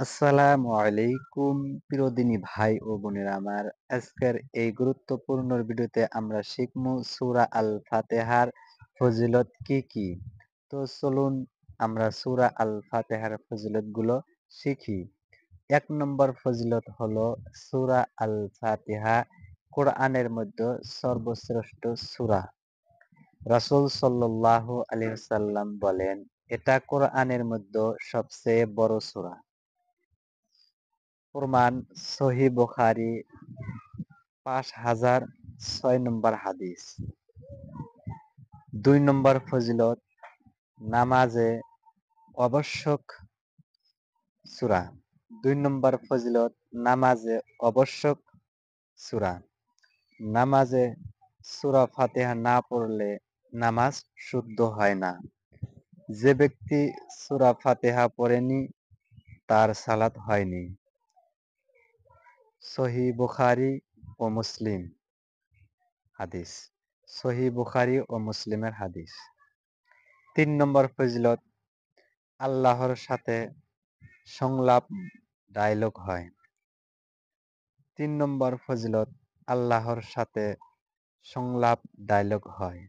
আসসালামু আলাইকুম প্রিয় দিনী ভাই ও বোনেরা আমার। আজকের এই গুরুত্বপূর্ণ ভিডিওতে আমরা শিখবো সূরা আল ফাতিহার ফজিলত কি কি। তো চলুন আমরা সূরা আল ফাতিহার ফজিলত গুলো শিখি। ১ নম্বর ফজিলত হলো সূরা আল ফাতিহা কোরআনের মধ্যে সর্বশ্রেষ্ঠ সূরা। রাসূল সাল্লাল্লাহু আলাইহি ওয়াসাল্লাম বলেন, এটা কোরআনের মধ্যে সবচেয়ে বড় সূরা। প্রমাণ সহিহ বুখারী ৫০০৬ নম্বর হাদিস। ২ নম্বর ফজিলত নামাজে আবশ্যক সূরা। ২ নম্বর ফজিলত নামাজে আবশ্যক সূরা। নামাজে সূরা ফাতিহা না পড়লে নামাজ শুদ্ধ হয় না। যে ব্যক্তি সূরা ফাতিহা পড়েনি তার সালাত হয়নি। সহিহ বুখারী ও মুসলিম হাদিস। সহিহ বুখারী ও মুসলিমের হাদিস। ৩ নম্বর ফজিলত আল্লাহর সাথে সংলাপ ডায়লগ হয়। ৩ নম্বর ফজিলত আল্লাহর সাথে সংলাপ ডায়লগ হয়।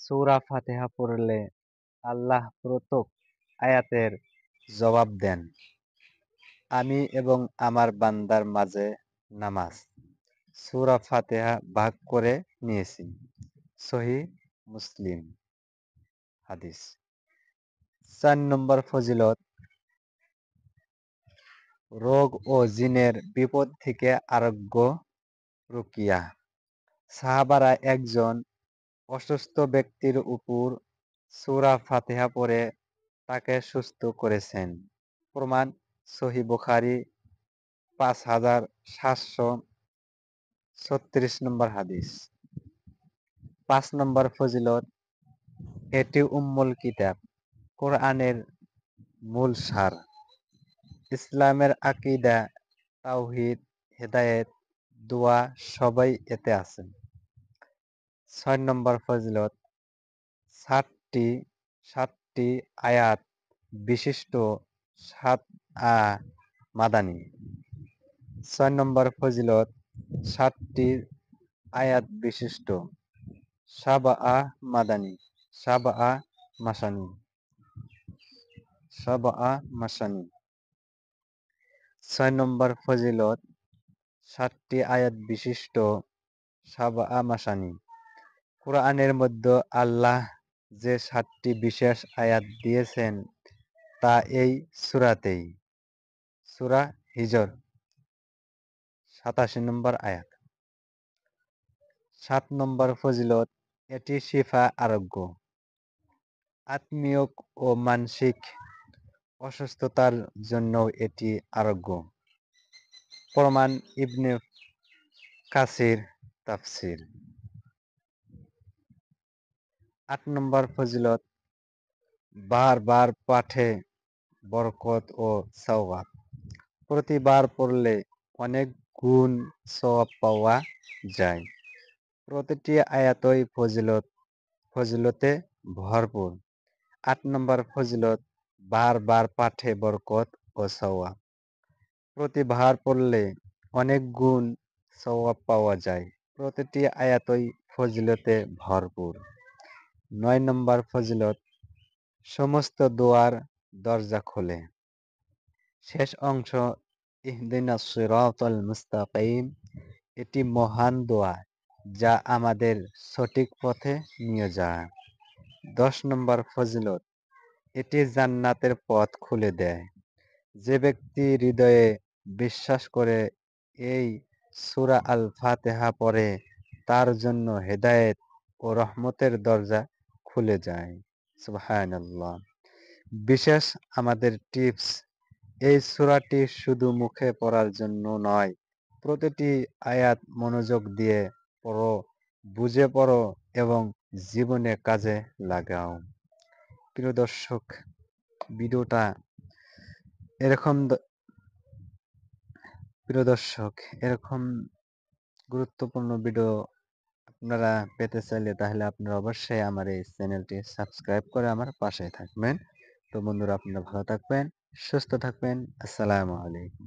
সূরা ফাতিহা পড়লে আল্লাহ প্রত্যেক আয়াতের জবাব দেন। আমি এবং আমার বান্দার মাঝে নামাজ সূরা ফাতিহা ভাগ করে নিয়েছি। সহিহ মুসলিম হাদিস। ৪ নম্বর ফজিলত রোগ ও জিনের বিপদ থেকে আরোগ্য রুকিয়া। সাহাবারা একজন অসুস্থ ব্যক্তির উপর সূরা ফাতিহা পড়ে তাকে সুস্থ করেছেন। প্রমাণ সহিহ বুখারী ৫৭৩৬ নম্বর হাদিস। ৫ নম্বর ফজিলত এটি উম্মুল কিতাব, কোরআনের মূল সার। ইসলামের আকীদা, তাওহীদ, হেদায়েত, দোয়া সবই এতে আছে। ৬ নম্বর ফজিলত সাতটি আয়াত বিশিষ্ট ৭ মাদানী। ৬ নম্বর ফজিলত ৭টি আয়াত বিশিষ্ট ৭ মাদানী, ৭ মাসানী। ৬ নম্বর ফজিলত ৭টি আয়াত বিশিষ্ট ৭ মাসানী। কোরআনের মধ্যে আল্লাহ যে ৭টি বিশেষ আয়াত দিয়েছেন তা এই সূরাতেই। সূরা হিজর ৮৭ নম্বর আয়াত। ৭ নম্বর ফজিলত এটি শিফা আরোগ্য। আত্মীয় ও মানসিক অসুস্থতার জন্যও এটি আরোগ্য। প্রমাণ ইবনে কাসির তাফসীর। ৮ নম্বর ফজিলত বারবার পাঠে বরকত ও সওয়াব। প্রতিবার পড়লে অনেক গুণ সওয়াব পাওয়া যায়। প্রতিটি আয়াতই ফজিলতে ভরপুর। ৮ নম্বর ফজিলত বারবার পাঠে বরকত ও সওয়াব। প্রতিবার পড়লে অনেক গুণ সওয়াব পাওয়া যায়। প্রতিটি আয়াতই ফজিলতে ভরপুর। ৯ নম্বর ফজিলত সমস্ত দোয়ার দরজা খোলে। শেষ অংশ ইহদিনাস সিরাতাল মুস্তাকিম, এটি মহান দোয়া যা আমাদের সঠিক পথে নিয়ে যায়। ১০ নম্বর ফজিলত এটি জান্নাতের পথ খুলে দেয়। যে ব্যক্তি হৃদয়ে বিশ্বাস করে এই সূরা আল ফাতিহা পড়ে তার জন্য হেদায়েত ও রহমতের দরজা খুলে যায়। সুবহানাল্লাহ। বিশেষ আমাদের টিপস, এই সূরাটি শুধু মুখে পড়ার জন্য নয়, প্রতিটি আয়াত মনোযোগ দিয়ে পড়ো, বুঝে পড়ো এবং জীবনে কাজে লাগাও। প্রিয় দর্শক, ভিডিওটা এরকম এরকম গুরুত্বপূর্ণ ভিডিও আপনারা পেতে চাইলে তাহলে আপনারা অবশ্যই আমার এই চ্যানেলটি সাবস্ক্রাইব করে আমার পাশে থাকবেন। তো বন্ধুরা, আপনারা ভালো থাকবেন, সুস্থ থাকবেন। আসসালামু আলাইকুম।